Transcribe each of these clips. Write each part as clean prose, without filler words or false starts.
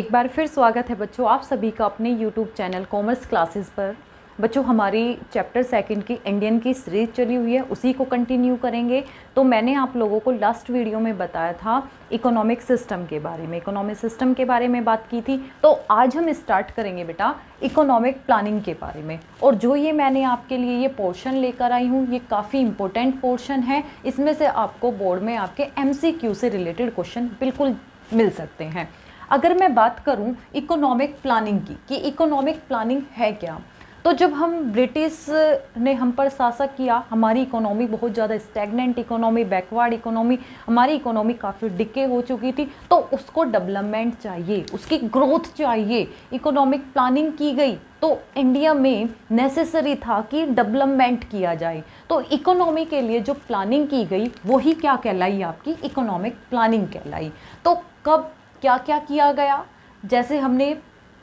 एक बार फिर स्वागत है बच्चों आप सभी का अपने YouTube चैनल कॉमर्स क्लासेस पर। बच्चों हमारी चैप्टर सेकंड की इंडियन की सीरीज चली हुई है, उसी को कंटिन्यू करेंगे। तो मैंने आप लोगों को लास्ट वीडियो में बताया था इकोनॉमिक सिस्टम के बारे में, इकोनॉमिक सिस्टम के बारे में बात की थी। तो आज हम स्टार्ट करेंगे बेटा इकोनॉमिक प्लानिंग के बारे में। और जो ये मैंने आपके लिए ये पोर्शन लेकर आई हूँ, ये काफ़ी इंपॉर्टेंट पोर्शन है। इसमें से आपको बोर्ड में आपके MCQ से रिलेटेड क्वेश्चन बिल्कुल मिल सकते हैं। अगर मैं बात करूं इकोनॉमिक प्लानिंग की कि इकोनॉमिक प्लानिंग है क्या, तो जब हम ब्रिटिश ने हम पर शासक किया, हमारी इकोनॉमी बहुत ज़्यादा स्टैग्नेंट इकोनॉमी, बैकवर्ड इकोनॉमी, हमारी इकोनॉमी काफ़ी डिके हो चुकी थी। तो उसको डेवलपमेंट चाहिए, उसकी ग्रोथ चाहिए, इकोनॉमिक प्लानिंग की गई। तो इंडिया में नेसेसरी था कि डेवलपमेंट किया जाए। तो इकोनॉमी के लिए जो प्लानिंग की गई वही क्या कहलाई, आपकी इकोनॉमिक प्लानिंग कहलाई। तो कब क्या क्या किया गया, जैसे हमने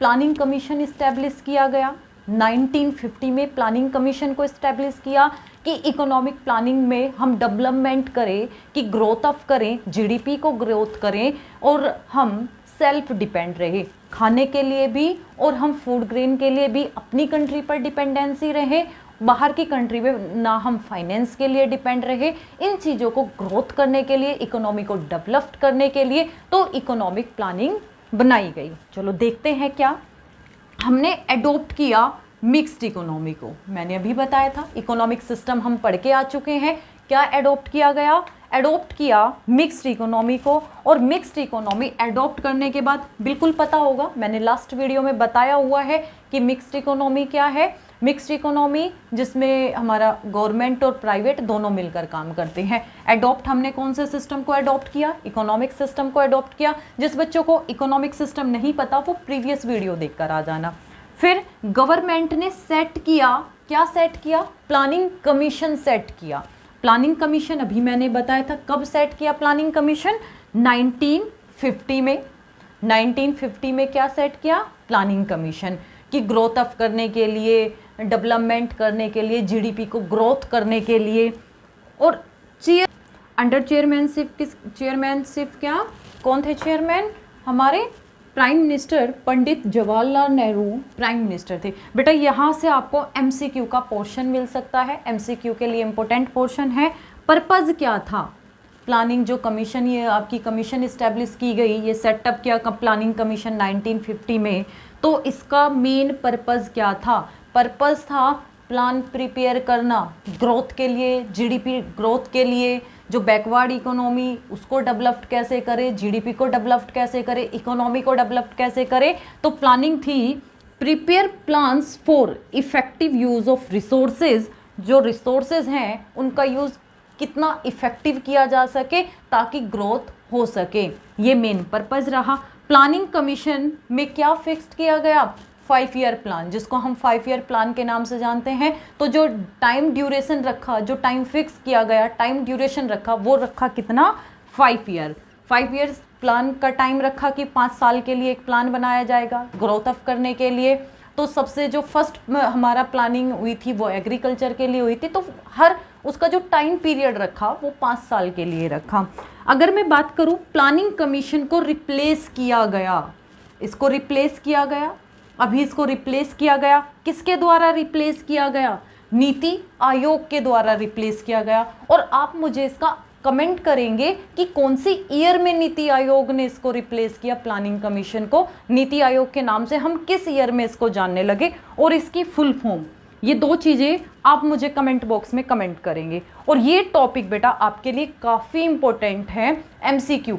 प्लानिंग कमीशन इस्टेब्लिश किया गया 1950 में, प्लानिंग कमीशन को इस्टेब्लिश किया कि इकोनॉमिक प्लानिंग में हम डेवलपमेंट करें, कि ग्रोथ अप करें, GDP को ग्रोथ करें और हम सेल्फ डिपेंड रहे खाने के लिए भी, और हम फूड ग्रेन के लिए भी अपनी कंट्री पर डिपेंडेंसी रहे, बाहर की कंट्री में ना हम फाइनेंस के लिए डिपेंड रहे। इन चीज़ों को ग्रोथ करने के लिए, इकोनॉमी को डेवलप करने के लिए तो इकोनॉमिक प्लानिंग बनाई गई। चलो देखते हैं क्या हमने एडॉप्ट किया मिक्स्ड इकोनॉमी को। मैंने अभी बताया था इकोनॉमिक सिस्टम हम पढ़ के आ चुके हैं। क्या एडॉप्ट किया गया, एडॉप्ट किया मिक्स्ड इकोनॉमी को। और मिक्स्ड इकोनॉमी एडॉप्ट करने के बाद बिल्कुल पता होगा, मैंने लास्ट वीडियो में बताया हुआ है कि मिक्स्ड इकोनॉमी क्या है। मिक्स्ड इकोनॉमी जिसमें हमारा गवर्नमेंट और प्राइवेट दोनों मिलकर काम करते हैं। एडॉप्ट हमने कौन से सिस्टम को एडॉप्ट किया, इकोनॉमिक सिस्टम को एडॉप्ट किया। जिस बच्चों को इकोनॉमिक सिस्टम नहीं पता वो प्रीवियस वीडियो देखकर आ जाना। फिर गवर्नमेंट ने सेट किया, क्या सेट किया, प्लानिंग कमीशन सेट किया। प्लानिंग कमीशन अभी मैंने बताया था कब सेट किया प्लानिंग कमीशन, 1950 में। 1950 में क्या सेट किया, प्लानिंग कमीशन, कि ग्रोथ अप करने के लिए, डेवलपमेंट करने के लिए, GDP को ग्रोथ करने के लिए। और अंडर चेयरमैनशिप क्या, कौन थे चेयरमैन, हमारे prime minister Pandit Jawaharlal Nehru prime minister थे। बेटा यहाँ से आपको MCQ का पोर्शन मिल सकता है, MCQ के लिए इम्पोर्टेंट पोर्शन है। पर्पज़ क्या था, प्लानिंग जो कमीशन, ये आपकी कमीशन इस्टेब्लिश की गई, ये सेटअप किया प्लानिंग कमीशन 1950 में। तो इसका मेन पर्पज़ क्या था, पर्पज़ था प्लान प्रिपेयर करना ग्रोथ के लिए, GDP ग्रोथ के लिए। जो बैकवर्ड इकोनॉमी उसको डेवलप्ड कैसे करें, GDP को डेवलप्ड कैसे करें, इकोनॉमी को डेवलप्ड कैसे करें। तो प्लानिंग थी prepare plans for effective use of resources, जो रिसोर्सेज हैं उनका यूज़ कितना इफेक्टिव किया जा सके ताकि ग्रोथ हो सके, ये मेन पर्पज़ रहा। प्लानिंग कमीशन में क्या फिक्स्ड किया गया, 5 ईयर प्लान, जिसको हम 5 ईयर प्लान के नाम से जानते हैं। तो जो टाइम ड्यूरेशन रखा, जो टाइम फिक्स किया गया, टाइम ड्यूरेशन रखा, वो रखा कितना, 5 ईयर। 5 ईयर्स प्लान का टाइम रखा कि 5 साल के लिए एक प्लान बनाया जाएगा ग्रोथ अप करने के लिए। तो सबसे जो फर्स्ट हमारा प्लानिंग हुई थी वो एग्रीकल्चर के लिए हुई थी, तो हर उसका जो टाइम पीरियड रखा वो 5 साल के लिए रखा। अगर मैं बात करूँ प्लानिंग कमीशन को रिप्लेस किया गया, इसको रिप्लेस किया गया, अभी इसको रिप्लेस किया गया, किसके द्वारा रिप्लेस किया गया, नीति आयोग के द्वारा रिप्लेस किया गया। और आप मुझे इसका कमेंट करेंगे कि कौन सी ईयर में नीति आयोग ने इसको रिप्लेस किया, प्लानिंग कमीशन को नीति आयोग के नाम से हम किस ईयर में इसको जानने लगे, और इसकी फुल फॉर्म। ये दो चीज़ें आप मुझे कमेंट बॉक्स में कमेंट करेंगे। और ये टॉपिक बेटा आपके लिए काफ़ी इंपॉर्टेंट है MCQ